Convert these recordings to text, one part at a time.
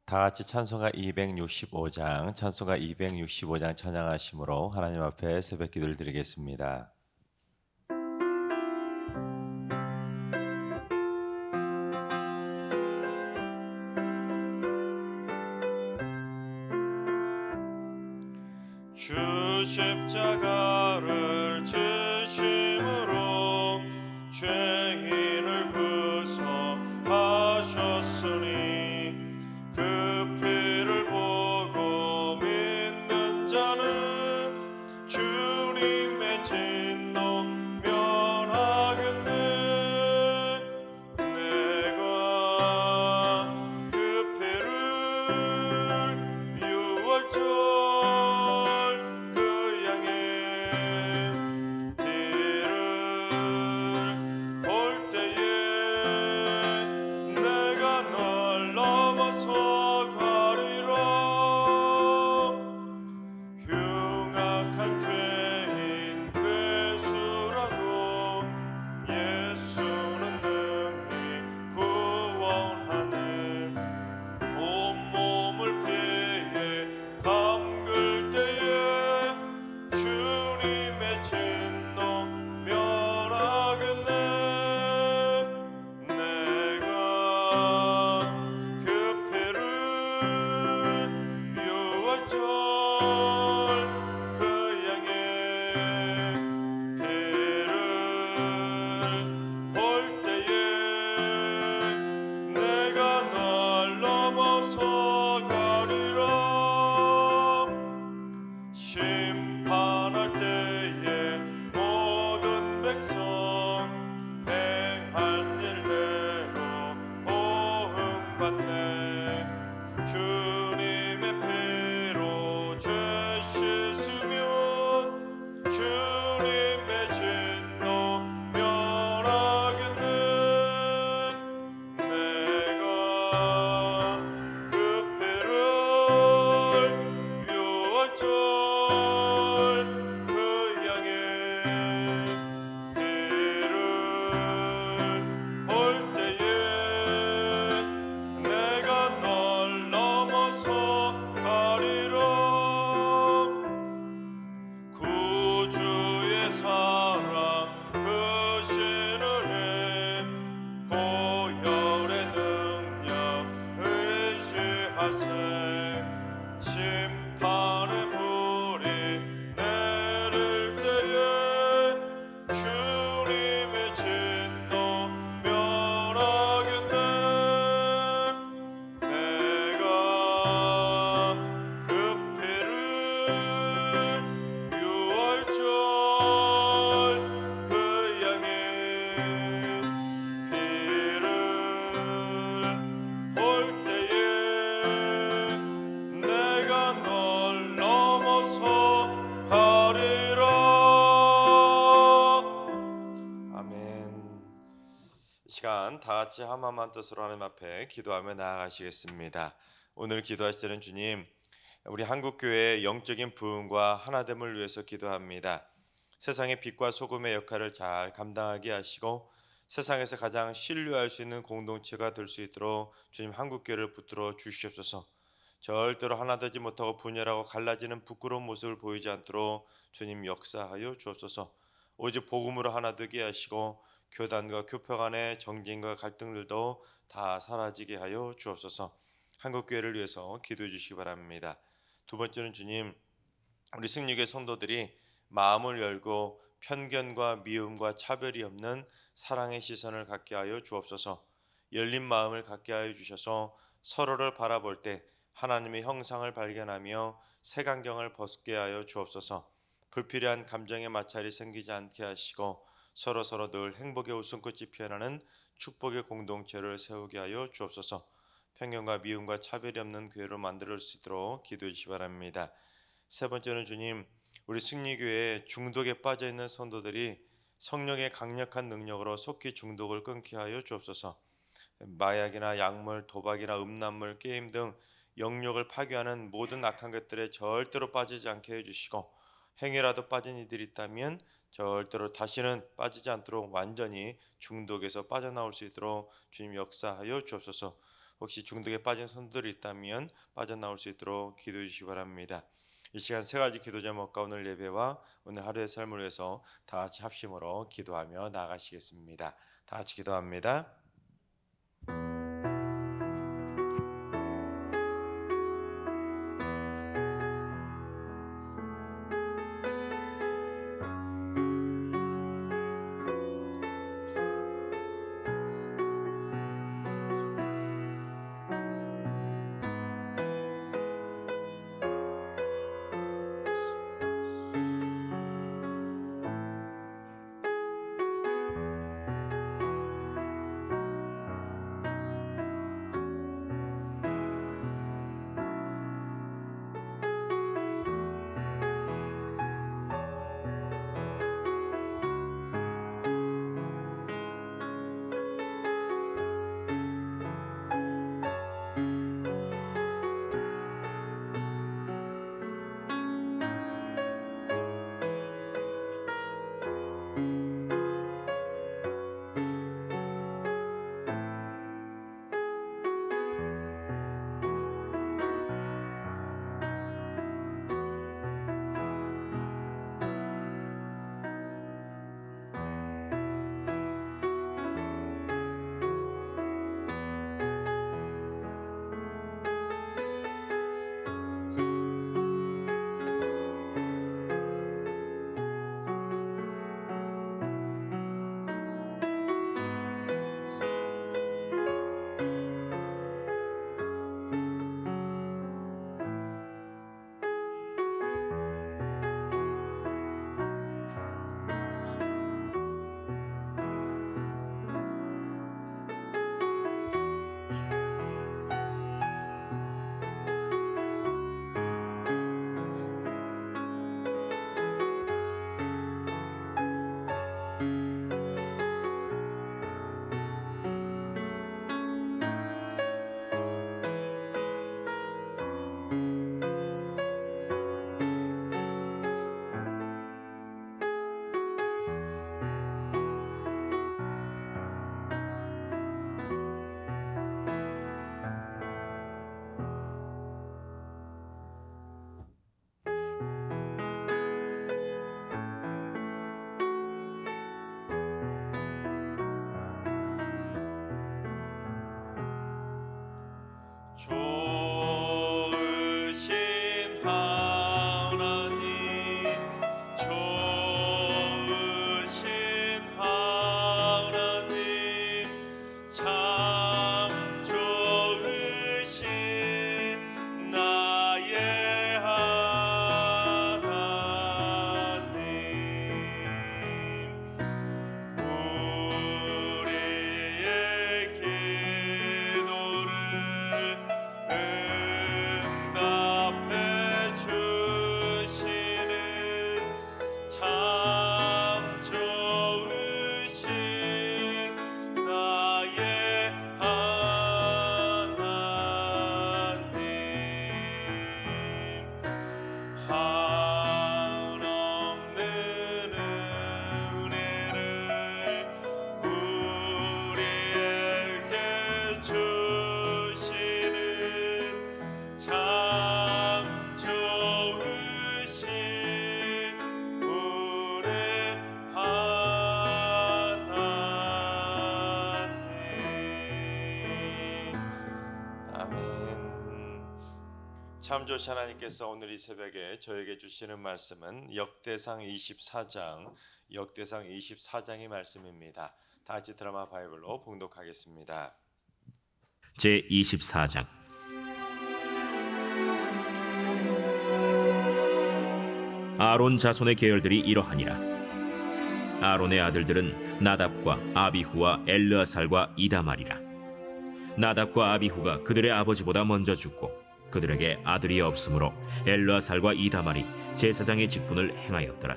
다 같이 찬송가 265장, 찬송가 265장 찬양하심으로 하나님 앞에 새벽 기도를 드리겠습니다. 주 십자가를 지심으로 죄인을 구속하셨으니 그 피를 보고 믿는 자는 주님의 진노 면하겠네. 내가 그 피를 유월절 온몸을 피해 담글 때에 주님의 진노 면하겠네. 내가 그 피를 유월절 그 양의 피를 볼 때에 내가 널 넘어서 가리라. 심판할 때에 모든 백성 행한 일대로 보응받네. 주님의 피로 죄 씻으면 주님의 진노 면하겠네. 내가 그 피를 유월절 그 양의 피를 볼 때에 내가 널 넘어서 가리라. 구주의 사랑 크신 은혜 보혈의 능력 의지하세. 심판의 불이 내릴 때에 주님의 진노 면하겠네. 내가 그 피를 유월절 그 양의 피를 볼 때에 내가 널 넘어서 가리라. 아멘. 이 시간 다 같이 한마음만 뜻으로 하나님 앞에 기도하며 나아가시겠습니다. 오늘 기도하실 때는 주님, 우리 한국교회의 영적인 부흥과 하나됨을 위해서 기도합니다. 세상의 빛과 소금의 역할을 잘 감당하게 하시고 세상에서 가장 신뢰할 수 있는 공동체가 될 수 있도록 주님 한국교회를 붙들어 주시옵소서. 절대로 하나 되지 못하고 분열하고 갈라지는 부끄러운 모습을 보이지 않도록 주님 역사하여 주옵소서. 오직 복음으로 하나 되게 하시고 교단과 교표 간의 정쟁과 갈등들도 다 사라지게 하여 주옵소서. 한국교회를 위해서 기도해 주시기 바랍니다. 두 번째는 주님, 우리 승리교회 성도들이 마음을 열고 편견과 미움과 차별이 없는 사랑의 시선을 갖게 하여 주옵소서. 열린 마음을 갖게 하여 주셔서 서로를 바라볼 때 하나님의 형상을 발견하며 색안경을 벗게 하여 주옵소서. 불필요한 감정의 마찰이 생기지 않게 하시고 서로 늘 행복의 웃음꽃이 피어나는 축복의 공동체를 세우게 하여 주옵소서. 편견과 미움과 차별이 없는 교회로 만들 수 있도록 기도해 주시기 바랍니다. 세 번째는 주님, 우리 승리교회에 중독에 빠져있는 성도들이 성령의 강력한 능력으로 속히 중독을 끊게 하여 주옵소서. 마약이나 약물, 도박이나 음란물, 게임 등 영역을 파괴하는 모든 악한 것들에 절대로 빠지지 않게 해주시고 행여라도 빠진 이들이 있다면 절대로 다시는 빠지지 않도록 완전히 중독에서 빠져나올 수 있도록 주님 역사하여 주옵소서. 혹시 중독에 빠진 손들이 있다면 빠져나올 수 있도록 기도해 주시기 바랍니다. 이 시간 세 가지 기도 제목과 오늘 예배와 오늘 하루의 삶을 위해서 다 같이 합심으로 기도하며 나아가시겠습니다. 다 같이 기도합니다. 좋으신 하나님, 좋으신 하나님, 참 좋으신 나의 하나님, 우리의 기도를 응답해 주시는 참 좋으신 나의 하나님, 한없는 은혜를 우리에게 주시는 참 좋으신 우리 하나님. 아멘. 참 좋으신 하나님께서 오늘 이 새벽에 저에게 주시는 말씀은 역대상 24장의 말씀입니다. 다 같이 드라마 바이블로 봉독하겠습니다. 제24장. 아론 자손의 계열들이 이러하니라. 아론의 아들들은 나답과 아비후와 엘르아살과 이다말이라. 나답과 아비후가 그들의 아버지보다 먼저 죽고 그들에게 아들이 없으므로 엘르아살과 이다말이 제사장의 직분을 행하였더라.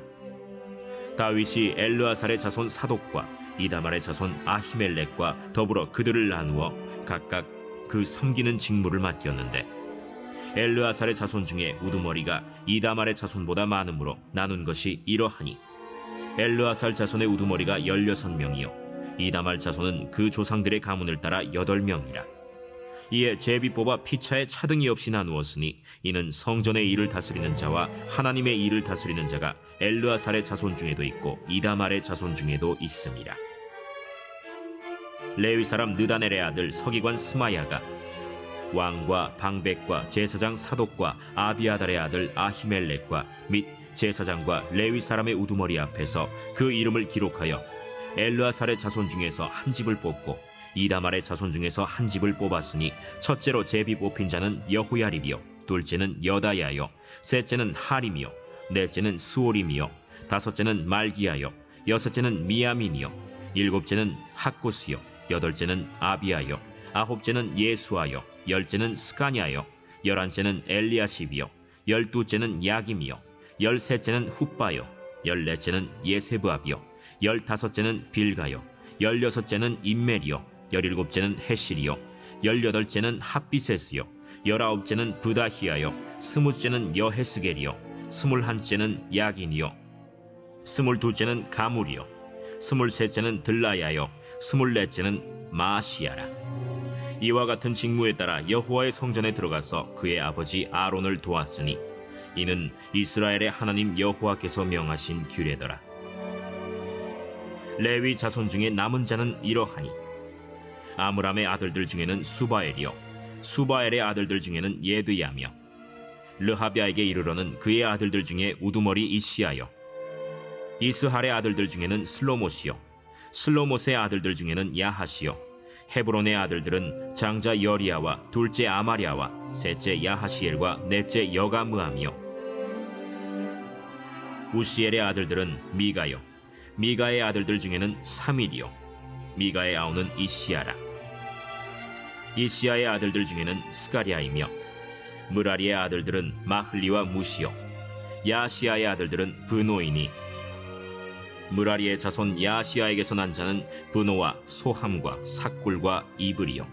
다윗이 엘르아살의 자손 사독과 이다말의 자손 아히멜렉과 더불어 그들을 나누어 각각 그 섬기는 직무를 맡겼는데, 엘르아살의 자손 중에 우두머리가 이다말의 자손보다 많으므로 나눈 것이 이러하니, 엘르아살 자손의 우두머리가 16명이요 이다말 자손은 그 조상들의 가문을 따라 8명이라. 이에 제비 뽑아 피차에 차등이 없이 나누었으니 이는 성전의 일을 다스리는 자와 하나님의 일을 다스리는 자가 엘르아살의 자손 중에도 있고 이다말의 자손 중에도 있습니다. 레위 사람 느다넬의 아들 서기관 스마야가 왕과 방백과 제사장 사독과 아비아달의 아들 아히멜렉과 및 제사장과 레위 사람의 우두머리 앞에서 그 이름을 기록하여 엘르아살의 자손 중에서 한 집을 뽑고 이다말의 자손 중에서 한 집을 뽑았으니 첫째로 제비 뽑힌 자는 여호야립이요 둘째는 여다야요 셋째는 하림이요 넷째는 스오림이요 다섯째는 말기야요 여섯째는 미야민이요 일곱째는 학고스요 여덟째는 아비야요 아홉째는 예수아요 열째는 스가냐요 열한째는 엘리야십이요 열두째는 야김이요 열셋째는 훗바요 열넷째는 예세브압이요 열다섯째는 빌가요 열여섯째는 임멜이요 열일곱째는 헤실이요 열여덟째는 핫비세스요 열아홉째는 브다히야요 스무째는 여헤스겔이요 스물한째는 야긴이요 스물두째는 가물이요 스물셋째는 들라야요 스물넷째는 마시야라. 이와 같은 직무에 따라 여호와의 성전에 들어가서 그의 아버지 아론을 도왔으니 이는 이스라엘의 하나님 여호와께서 명하신 규례더라. 레위 자손 중에 남은 자는 이러하니 아므람의 아들들 중에는 수바엘이요 수바엘의 아들들 중에는 예드야며 르하비아에게 이르러는 그의 아들들 중에 우두머리 이시야요 이스할의 아들들 중에는 슬로못이요 슬로못의 아들들 중에는 야하시요 헤브론의 아들들은 장자 여리야와 둘째 아마리아와 셋째 야하시엘과 넷째 여가므암이요 우시엘의 아들들은 미가요 미가의 아들들 중에는 사밀이요 미가의 아우는 이시야라. 이시야의 아들들 중에는 스가리아이며 무라리의 아들들은 마흘리와 무시요 야시야의 아들들은 브노이니 무라리의 자손 야시야에게서 난 자는 브노와 소함과 삭굴과 이브리요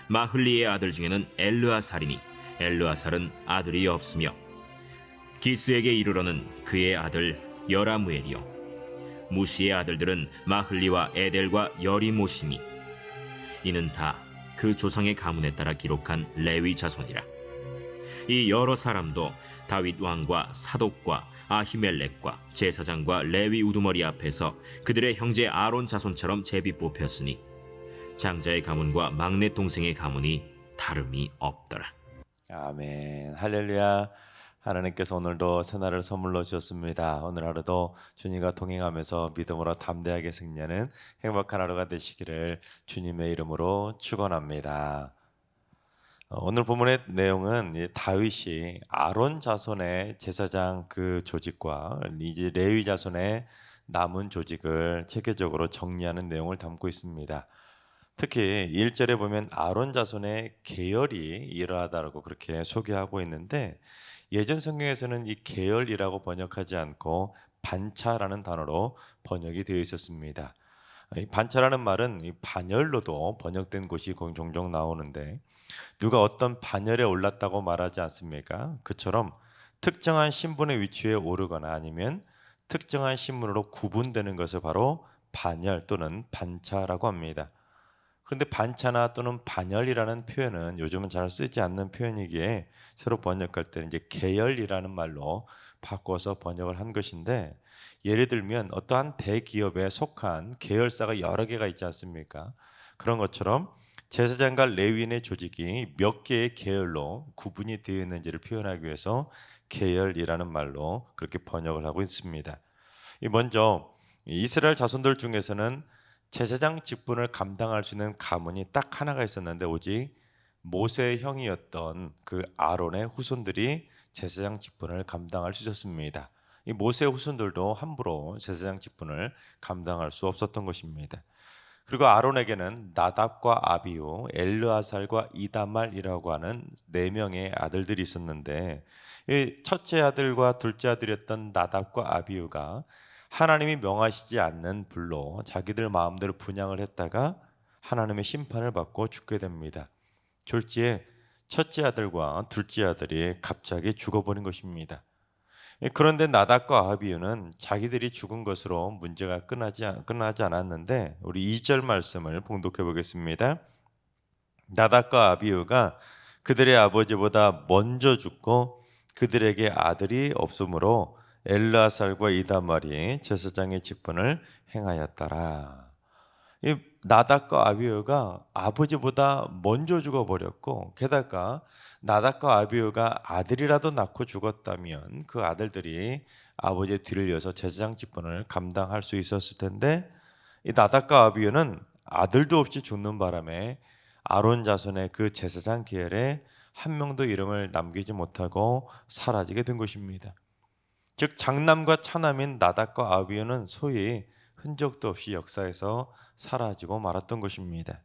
마흘리의 아들 중에는 엘르아살이니 엘르아살은 아들이 없으며 기스에게 이르러는 그의 아들 여라무엘이요 무시의 아들들은 마흘리와 에델과 여리모시니 이는 다 그 조상의 가문에 따라 기록한 레위 자손이라. 이 여러 사람도 다윗 왕과 사독과 아히멜렉과 제사장과 레위 우두머리 앞에서 그들의 형제 아론 자손처럼 제비 뽑혔으니 장자의 가문과 막내 동생의 가문이 다름이 없더라. 아멘. 할렐루야. 하나님께서 오늘도 새날을 선물로 주셨습니다. 오늘 하루도 주님과 동행하면서 믿음으로 담대하게 승리하는 행복한 하루가 되시기를 주님의 이름으로 축원합니다. 오늘 본문의 내용은 다윗이 아론 자손의 제사장 그 조직과 이제 레위 자손의 남은 조직을 체계적으로 정리하는 내용을 담고 있습니다. 특히 1절에 보면 아론 자손의 계열이 이러하다라고 그렇게 소개하고 있는데 예전 성경에서는 이 계열이라고 번역하지 않고 반차라는 단어로 번역이 되어 있었습니다. 이 반차라는 말은 이 반열로도 번역된 곳이 종종 나오는데 누가 어떤 반열에 올랐다고 말하지 않습니까? 그처럼 특정한 신분의 위치에 오르거나 아니면 특정한 신분으로 구분되는 것을 바로 반열 또는 반차라고 합니다. 그런데 반차나 또는 반열이라는 표현은 요즘은 잘 쓰지 않는 표현이기에 새로 번역할 때는 이제 계열이라는 말로 바꿔서 번역을 한 것인데 예를 들면 어떠한 대기업에 속한 계열사가 여러 개가 있지 않습니까? 그런 것처럼 제사장과 레위인의 조직이 몇 개의 계열로 구분이 되어 있는지를 표현하기 위해서 계열이라는 말로 그렇게 번역을 하고 있습니다. 먼저 이스라엘 자손들 중에서는 제사장 직분을 감당할 수 있는 가문이 딱 하나가 있었는데 오직 모세의 형이었던 그 아론의 후손들이 제사장 직분을 감당할 수 있었습니다. 이 모세의 후손들도 함부로 제사장 직분을 감당할 수 없었던 것입니다. 그리고 아론에게는 나답과 아비후, 엘르아살과 이다말이라고 하는 4명의 아들들이 있었는데 이 첫째 아들과 둘째 아들이었던 나답과 아비후가 하나님이 명하시지 않는 불로 자기들 마음대로 분향을 했다가 하나님의 심판을 받고 죽게 됩니다. 졸지에 첫째 아들과 둘째 아들이 갑자기 죽어버린 것입니다. 그런데 나답과 아비후는 자기들이 죽은 것으로 문제가 끝나지 않았는데 우리 2절 말씀을 봉독해 보겠습니다. 나답과 아비후가 그들의 아버지보다 먼저 죽고 그들에게 아들이 없으므로 엘르아살과 이다말이 제사장의 직분을 행하였더라. 이 나답과 아비후가 아버지보다 먼저 죽어버렸고, 게다가 나답과 아비후가 아들이라도 낳고 죽었다면 그 아들들이 아버지의 뒤를 이어서 제사장 직분을 감당할 수 있었을 텐데, 이 나답과 아비후는 아들도 없이 죽는 바람에 아론 자손의 그 제사장 계열에 한 명도 이름을 남기지 못하고 사라지게 된 것입니다. 즉 장남과 차남인 나답과 아비후는 소위 흔적도 없이 역사에서 사라지고 말았던 것입니다.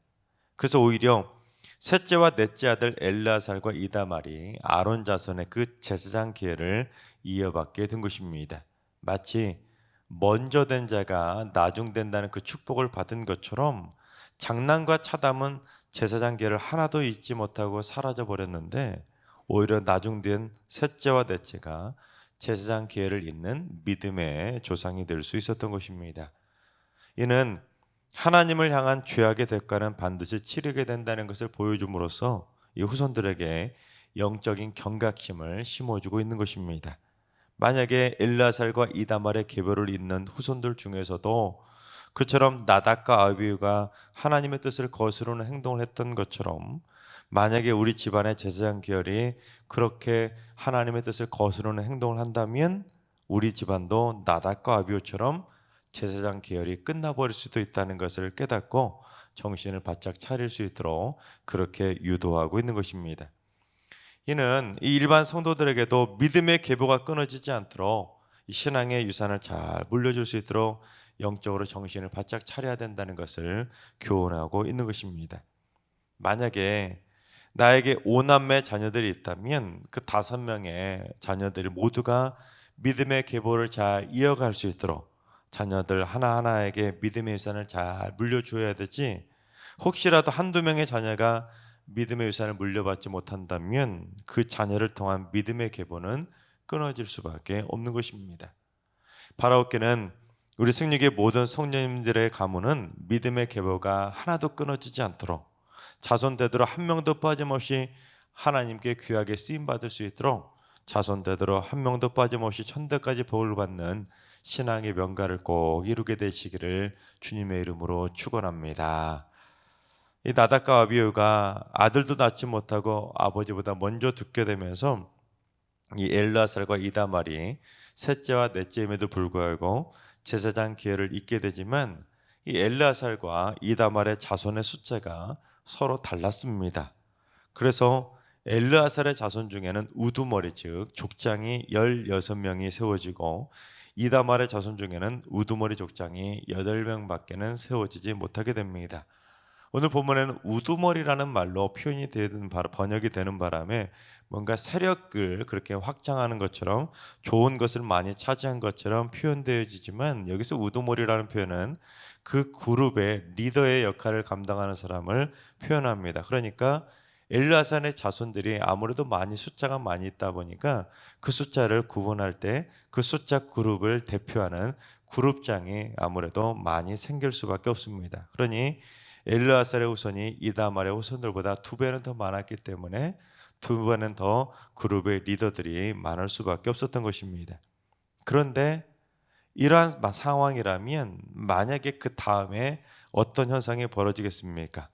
그래서 오히려 셋째와 넷째 아들 엘르아살과 이다말이 아론 자손의 그 제사장 계열을 이어받게 된 것입니다. 마치 먼저 된 자가 나중된다는 그 축복을 받은 것처럼 장남과 차남은 제사장 계열을 하나도 잊지 못하고 사라져 버렸는데, 오히려 나중된 셋째와 넷째가 제사장 계열을 잇는 믿음의 조상이 될 수 있었던 것입니다. 이는 하나님을 향한 죄악의 대가는 반드시 치르게 된다는 것을 보여줌으로써 이 후손들에게 영적인 경각심을 심어주고 있는 것입니다. 만약에 엘르아살과 이다말의 계보를 잇는 후손들 중에서도 그처럼 나답과 아비후가 하나님의 뜻을 거스르는 행동을 했던 것처럼, 만약에 우리 집안의 제사장 계열이 그렇게 하나님의 뜻을 거스르는 행동을 한다면 우리 집안도 나답과 아비후처럼 제사장 계열이 끝나버릴 수도 있다는 것을 깨닫고 정신을 바짝 차릴 수 있도록 그렇게 유도하고 있는 것입니다. 이는 이 일반 성도들에게도 믿음의 계보가 끊어지지 않도록 이 신앙의 유산을 잘 물려줄 수 있도록 영적으로 정신을 바짝 차려야 된다는 것을 교훈하고 있는 것입니다. 만약에 나에게 5남매 자녀들이 있다면 그 5명의 자녀들 모두가 믿음의 계보를 잘 이어갈 수 있도록 자녀들 하나하나에게 믿음의 유산을 잘 물려줘야 되지, 혹시라도 한두 명의 자녀가 믿음의 유산을 물려받지 못한다면 그 자녀를 통한 믿음의 계보는 끊어질 수밖에 없는 것입니다. 바라옵기는 우리 승리교회 모든 성도님들의 가문은 믿음의 계보가 하나도 끊어지지 않도록 자손대대로 한 명도 빠짐없이 하나님께 귀하게 쓰임받을 수 있도록 자손대대로 한 명도 빠짐없이 천대까지 복을 받는 신앙의 명가를 꼭 이루게 되시기를 주님의 이름으로 축원합니다. 이 나답과 아비후가 아들도 낳지 못하고 아버지보다 먼저 죽게 되면서 이 엘르아살과 이다말이 셋째와 넷째임에도 불구하고 제사장 계열을 잇게 되지만, 이 엘르아살과 이다말의 자손의 숫자가 서로 달랐습니다. 그래서 엘르아살의 자손 중에는 우두머리 즉 족장이 16명이 세워지고 이다말의 자손 중에는 우두머리 족장이 8명밖에는 세워지지 못하게 됩니다. 오늘 본문에는 우두머리라는 말로 표현이 되는 번역이 되는 바람에 뭔가 세력을 그렇게 확장하는 것처럼 좋은 것을 많이 차지한 것처럼 표현되어지지만, 여기서 우두머리라는 표현은 그 그룹의 리더의 역할을 감당하는 사람을 표현합니다. 그러니까 엘르아살의 자손들이 아무래도 숫자가 많이 있다 보니까 그 숫자를 구분할 때 그 숫자 그룹을 대표하는 그룹장이 아무래도 많이 생길 수밖에 없습니다. 그러니 엘르아살의 후손이 이다말의 후손들보다 2배는 더 많았기 때문에 2배는 더 그룹의 리더들이 많을 수밖에 없었던 것입니다. 그런데 이러한 상황이라면 만약에 그 다음에 어떤 현상이 벌어지겠습니까?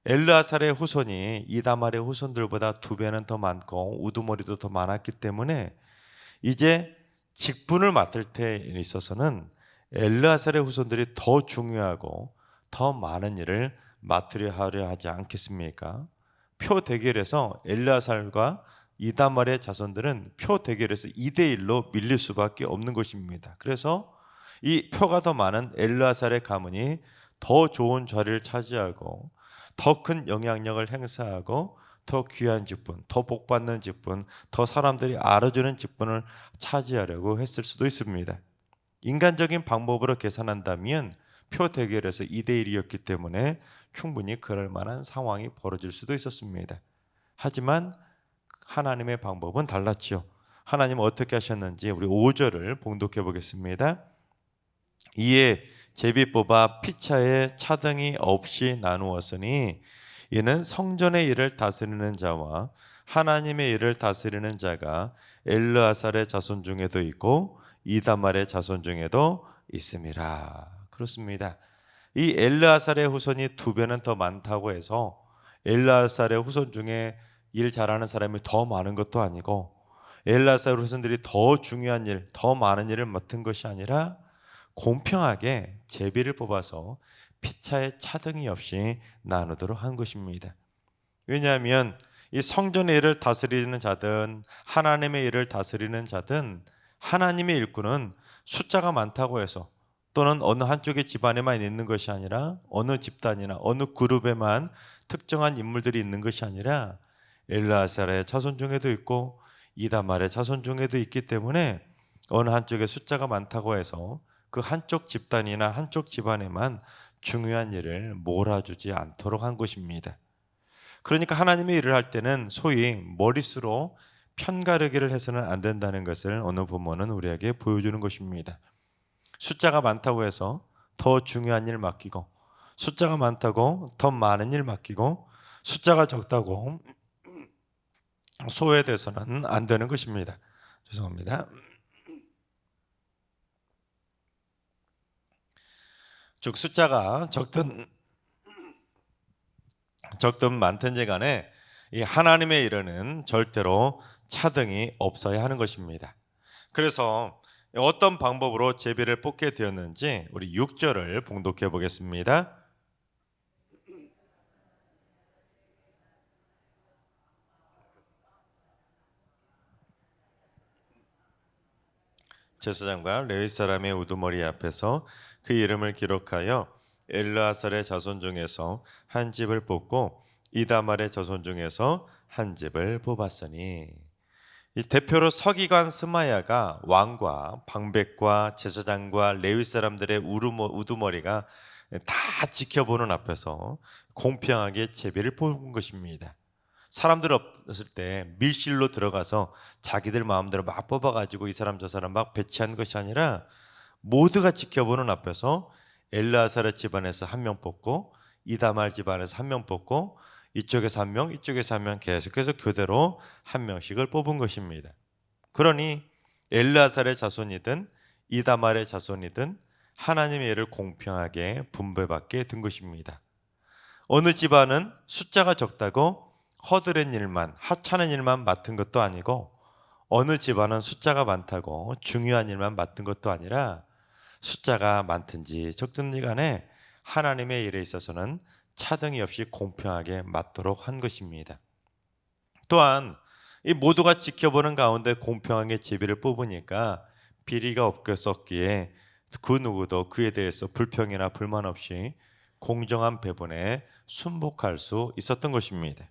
엘르아살의 후손이 이다말의 후손들보다 2배는 더 많고 우두머리도 더 많았기 때문에 이제 직분을 맡을 때에 있어서는 엘르아살의 후손들이 더 중요하고 더 많은 일을 맡으려 하려 하지 않겠습니까? 표 대결에서 엘르아살과 이다말의 자손들은 표 대결에서 2대1로 밀릴 수밖에 없는 것입니다. 그래서 이 표가 더 많은 엘르아살의 가문이 더 좋은 자리를 차지하고 더 큰 영향력을 행사하고 더 귀한 직분, 더 복받는 직분, 더 사람들이 알아주는 직분을 차지하려고 했을 수도 있습니다. 인간적인 방법으로 계산한다면 표 대결에서 2대1이었기 때문에 충분히 그럴 만한 상황이 벌어질 수도 있었습니다. 하지만 하나님의 방법은 달랐죠. 하나님은 어떻게 하셨는지 우리 5절을 봉독해 보겠습니다. 이에 제비 뽑아 피차에 차등이 없이 나누었으니 이는 성전의 일을 다스리는 자와 하나님의 일을 다스리는 자가 엘르아살의 자손 중에도 있고 이다말의 자손 중에도 있음이라. 그렇습니다. 이 엘르아살의 후손이 2배는 더 많다고 해서 엘르아살의 후손 중에 일 잘하는 사람이 더 많은 것도 아니고 엘르아살 후손들이 더 중요한 일, 더 많은 일을 맡은 것이 아니라 공평하게 제비를 뽑아서 피차의 차등이 없이 나누도록 한 것입니다. 왜냐하면 이 성전의 일을 다스리는 자든 하나님의 일을 다스리는 자든 하나님의 일꾼은 숫자가 많다고 해서 또는 어느 한쪽의 집안에만 있는 것이 아니라 어느 집단이나 어느 그룹에만 특정한 인물들이 있는 것이 아니라 엘르아살의 자손 중에도 있고 이다말의 자손 중에도 있기 때문에 어느 한쪽에 숫자가 많다고 해서 그 한쪽 집단이나 한쪽 집안에만 중요한 일을 몰아주지 않도록 한 것입니다. 그러니까 하나님의 일을 할 때는 소위 머릿수로 편가르기를 해서는 안 된다는 것을 오늘 본문은 우리에게 보여주는 것입니다. 숫자가 많다고 해서 더 중요한 일 맡기고 숫자가 많다고 더 많은 일 맡기고 숫자가 적다고 소외돼서는 안 되는 것입니다. 죄송합니다. 즉 숫자가 적든 많든지 간에 이 하나님의 일에는 절대로 차등이 없어야 하는 것입니다. 그래서 어떤 방법으로 제비를 뽑게 되었는지 우리 6절을 봉독해 보겠습니다. 제사장과 레위 사람의 우두머리 앞에서 그 이름을 기록하여 엘르아살의 자손 중에서 한 집을 뽑고 이다말의 자손 중에서 한 집을 뽑았으니, 이 대표로 서기관 스마야가 왕과 방백과 제사장과 레위 사람들의 우두머리가 다 지켜보는 앞에서 공평하게 제비를 뽑은 것입니다. 사람들 없을 때 밀실로 들어가서 자기들 마음대로 막 뽑아가지고 이 사람 저 사람 막 배치한 것이 아니라 모두가 지켜보는 앞에서 엘르아살의 집안에서 한 명 뽑고 이다말 집안에서 한 명 뽑고 이쪽에서 한 명, 이쪽에서 한 명 계속해서 교대로 한 명씩을 뽑은 것입니다. 그러니 엘르아살의 자손이든 이다말의 자손이든 하나님의 일을 공평하게 분배받게 된 것입니다. 어느 집안은 숫자가 적다고 허드렛 일만, 하찮은 일만 맡은 것도 아니고 어느 집안은 숫자가 많다고 중요한 일만 맡은 것도 아니라 숫자가 많든지 적든지 간에 하나님의 일에 있어서는 차등이 없이 공평하게 맡도록 한 것입니다. 또한 이 모두가 지켜보는 가운데 공평하게 제비를 뽑으니까 비리가 없었기에 그 누구도 그에 대해서 불평이나 불만 없이 공정한 배분에 순복할 수 있었던 것입니다.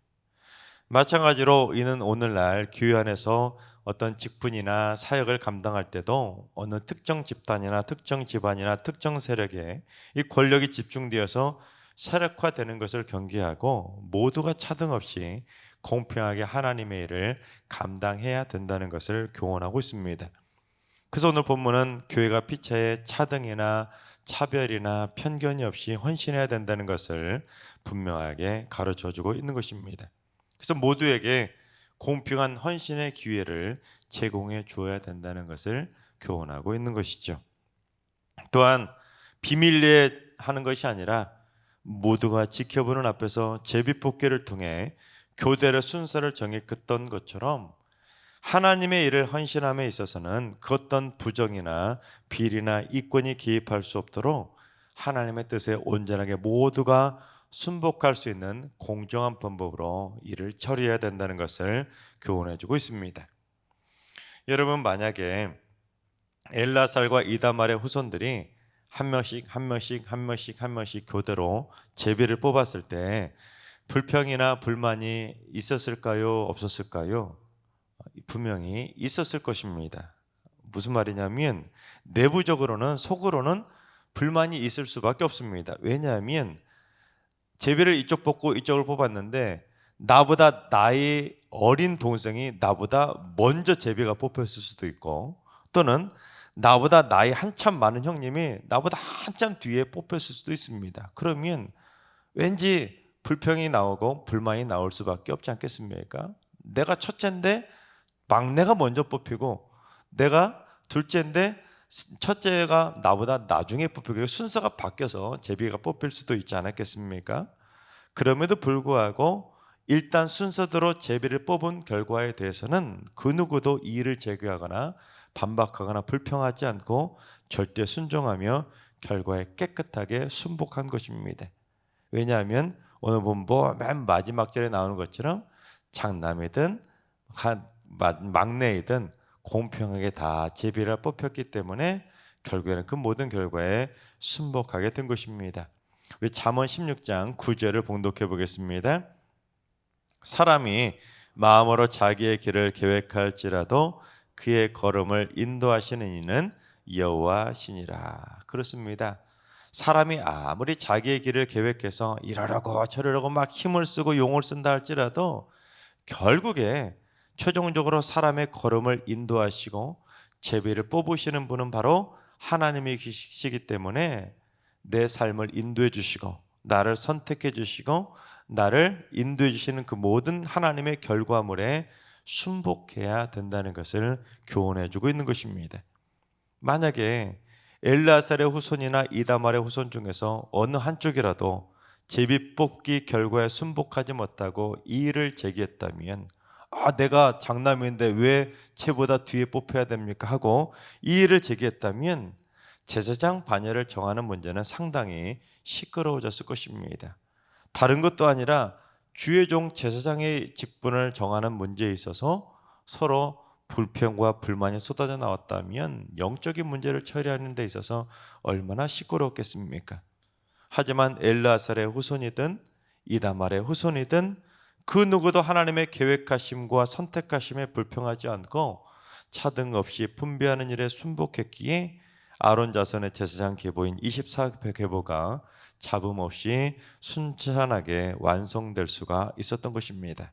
마찬가지로 이는 오늘날 교회 안에서 어떤 직분이나 사역을 감당할 때도 어느 특정 집단이나 특정 집안이나 특정 세력에 이 권력이 집중되어서 세력화되는 것을 경계하고 모두가 차등 없이 공평하게 하나님의 일을 감당해야 된다는 것을 교훈하고 있습니다. 그래서 오늘 본문은 교회가 피차에 차등이나 차별이나 편견이 없이 헌신해야 된다는 것을 분명하게 가르쳐주고 있는 것입니다. 그래서 모두에게 공평한 헌신의 기회를 제공해 주어야 된다는 것을 교훈하고 있는 것이죠. 또한 비밀리에 하는 것이 아니라 모두가 지켜보는 앞에서 제비뽑기를 통해 교대의 순서를 정했던 것처럼 하나님의 일을 헌신함에 있어서는 그 어떤 부정이나 비리나 이권이 개입할 수 없도록 하나님의 뜻에 온전하게 모두가 순복할 수 있는 공정한 방법으로 일을 처리해야 된다는 것을 교훈해주고 있습니다. 여러분, 만약에 엘라살과 이다말의 후손들이 한 명씩 교대로 제비를 뽑았을 때 불평이나 불만이 있었을까요? 없었을까요? 분명히 있었을 것입니다. 무슨 말이냐면 내부적으로는, 속으로는 불만이 있을 수밖에 없습니다. 왜냐하면 제비를 이쪽 뽑고 이쪽을 뽑았는데 나보다 나이 어린 동생이 나보다 먼저 제비가 뽑혔을 수도 있고, 또는 나보다 나이 한참 많은 형님이 나보다 한참 뒤에 뽑혔을 수도 있습니다. 그러면 왠지 불평이 나오고 불만이 나올 수밖에 없지 않겠습니까? 내가 첫째인데 막내가 먼저 뽑히고, 내가 둘째인데 첫째가 나보다 나중에 뽑히고, 순서가 바뀌어서 제비가 뽑힐 수도 있지 않았겠습니까? 그럼에도 불구하고 일단 순서대로 제비를 뽑은 결과에 대해서는 그 누구도 이의를 제기하거나 반박하거나 불평하지 않고 절대 순종하며 결과에 깨끗하게 순복한 것입니다. 왜냐하면 오늘 본부 맨 마지막 절에 나오는 것처럼 장남이든 막내이든 공평하게 다 제비를 뽑혔기 때문에 결국에는 그 모든 결과에 순복하게 된 것입니다. 우리 잠언 16장 9절을 봉독해 보겠습니다. 사람이 마음으로 자기의 길을 계획할지라도 그의 걸음을 인도하시는 이는 여호와시니라. 그렇습니다. 사람이 아무리 자기의 길을 계획해서 이러라고 저러라고 막 힘을 쓰고 용을 쓴다 할지라도 결국에 최종적으로 사람의 걸음을 인도하시고 제비를 뽑으시는 분은 바로 하나님이시기 때문에 내 삶을 인도해 주시고 나를 선택해 주시고 나를 인도해 주시는 그 모든 하나님의 결과물에 순복해야 된다는 것을 교훈해 주고 있는 것입니다. 만약에 엘르아살의 후손이나 이다말의 후손 중에서 어느 한쪽이라도 제비 뽑기 결과에 순복하지 못하고 이의를 제기했다면, 내가 장남인데 왜 쟤보다 뒤에 뽑혀야 됩니까? 하고 이의를 제기했다면 제사장 반열을 정하는 문제는 상당히 시끄러워졌을 것입니다. 다른 것도 아니라 주의 종 제사장의 직분을 정하는 문제에 있어서 서로 불평과 불만이 쏟아져 나왔다면 영적인 문제를 처리하는 데 있어서 얼마나 시끄러웠겠습니까? 하지만 엘르아살의 후손이든 이다말의 후손이든 그 누구도 하나님의 계획하심과 선택하심에 불평하지 않고 차등 없이 분배하는 일에 순복했기에 아론 자손의 제사장 계보인 24계보가 잡음 없이 순탄하게 완성될 수가 있었던 것입니다.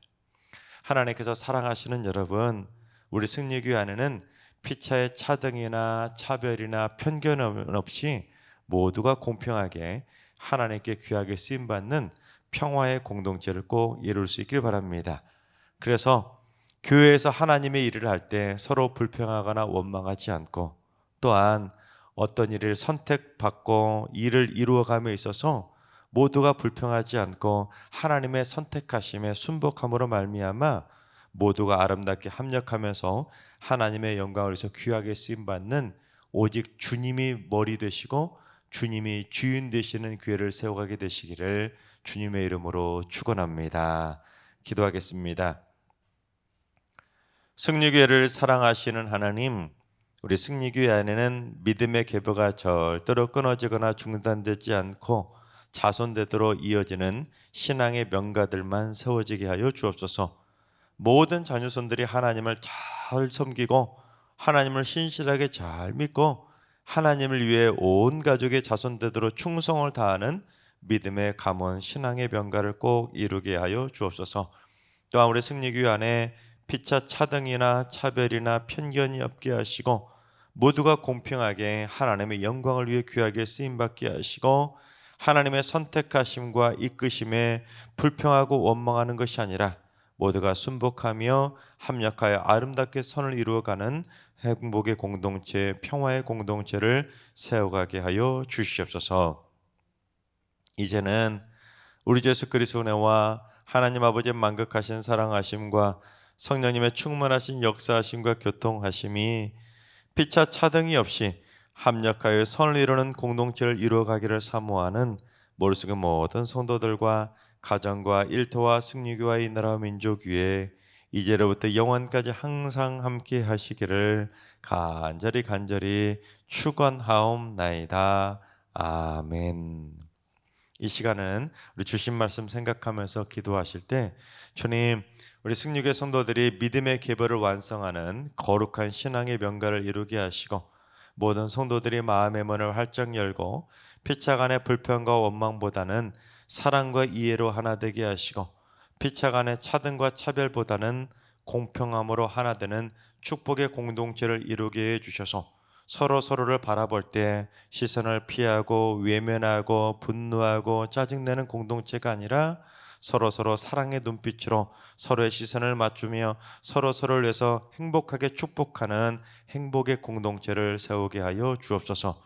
하나님께서 사랑하시는 여러분, 우리 승리교회 안에는 피차의 차등이나 차별이나 편견 없이 모두가 공평하게 하나님께 귀하게 쓰임받는 평화의 공동체를 꼭 이룰 수 있길 바랍니다. 그래서 교회에서 하나님의 일을 할 때 서로 불평하거나 원망하지 않고, 또한 어떤 일을 선택받고 일을 이루어감에 있어서 모두가 불평하지 않고 하나님의 선택하심에 순복함으로 말미암아 모두가 아름답게 합력하면서 하나님의 영광을 위해서 귀하게 쓰임받는 오직 주님이 머리 되시고 주님이 주인 되시는 교회를 세워가게 되시기를 주님의 이름으로 축원합니다. 기도하겠습니다. 승리교회를 사랑하시는 하나님, 우리 승리교회 안에는 믿음의 계보가 절대로 끊어지거나 중단되지 않고 자손대대로 이어지는 신앙의 명가들만 세워지게 하여 주옵소서. 모든 자녀손들이 하나님을 잘 섬기고 하나님을 신실하게 잘 믿고 하나님을 위해 온 가족의 자손대대로 충성을 다하는 믿음의 가문 신앙의 명가를 꼭 이루게 하여 주옵소서. 또한 우리 승리교회 안에 피차 차등이나 차별이나 편견이 없게 하시고 모두가 공평하게 하나님의 영광을 위해 귀하게 쓰임받게 하시고 하나님의 선택하심과 이끄심에 불평하고 원망하는 것이 아니라 모두가 순복하며 합력하여 아름답게 선을 이루어가는 행복의 공동체, 평화의 공동체를 세워가게 하여 주시옵소서. 이제는 우리 예수 그리스도의 은혜와 하나님 아버지의 만극하신 사랑하심과 성령님의 충만하신 역사하심과 교통하심이 피차 차등이 없이 합력하여 선을 이루는 공동체를 이루어가기를 사모하는 모르스그 모든 성도들과 가정과 일터와 승리교와 이 나라 민족 위에 이제로부터 영원까지 항상 함께 하시기를 간절히 축원하옵나이다. 아멘. 이 시간은 우리 주신 말씀 생각하면서 기도하실 때, 주님, 우리 승리교회 성도들이 믿음의 계보를 완성하는 거룩한 신앙의 명가를 이루게 하시고 모든 성도들이 마음의 문을 활짝 열고 피차간의 불평과 원망보다는 사랑과 이해로 하나 되게 하시고 피차간의 차등과 차별보다는 공평함으로 하나 되는 축복의 공동체를 이루게 해주셔서 서로를 바라볼 때 시선을 피하고 외면하고 분노하고 짜증내는 공동체가 아니라 서로 사랑의 눈빛으로 서로의 시선을 맞추며 서로를 위해서 행복하게 축복하는 행복의 공동체를 세우게 하여 주옵소서.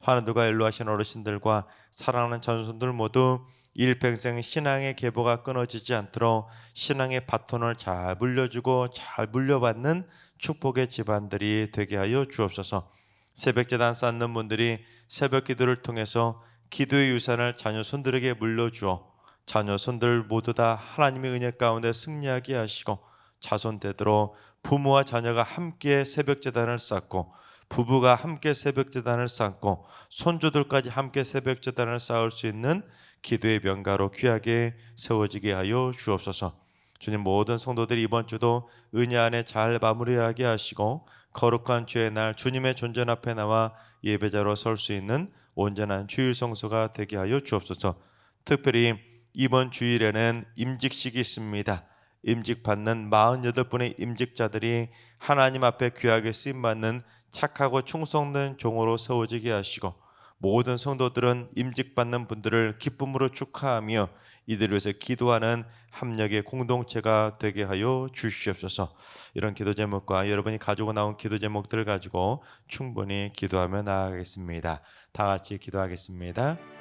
하나님과 연로하신 어르신들과 사랑하는 자손들 모두 일평생 신앙의 계보가 끊어지지 않도록 신앙의 바톤을 잘 물려주고 잘 물려받는 축복의 집안들이 되게 하여 주옵소서. 새벽제단 쌓는 분들이 새벽 기도를 통해서 기도의 유산을 자녀 손들에게 물려주어 자녀 손들 모두 다 하나님의 은혜 가운데 승리하게 하시고 자손되도록 부모와 자녀가 함께 새벽제단을 쌓고 부부가 함께 새벽제단을 쌓고 손주들까지 함께 새벽제단을 쌓을 수 있는 기도의 명가로 귀하게 세워지게 하여 주옵소서. 주님, 모든 성도들이 이번 주도 은혜 안에 잘 마무리하게 하시고 거룩한 주의 날 주님의 존전 앞에 나와 예배자로 설 수 있는 온전한 주일 성수가 되게 하여 주옵소서. 특별히 이번 주일에는 임직식이 있습니다. 임직받는 48분의 임직자들이 하나님 앞에 귀하게 쓰임받는 착하고 충성된 종으로 세워지게 하시고 모든 성도들은 임직받는 분들을 기쁨으로 축하하며 이들을 위해서 기도하는 합력의 공동체가 되게 하여 주시옵소서. 이런 기도 제목과 여러분이 가지고 나온 기도 제목들을 가지고 충분히 기도하며 나아가겠습니다. 다 같이 기도하겠습니다.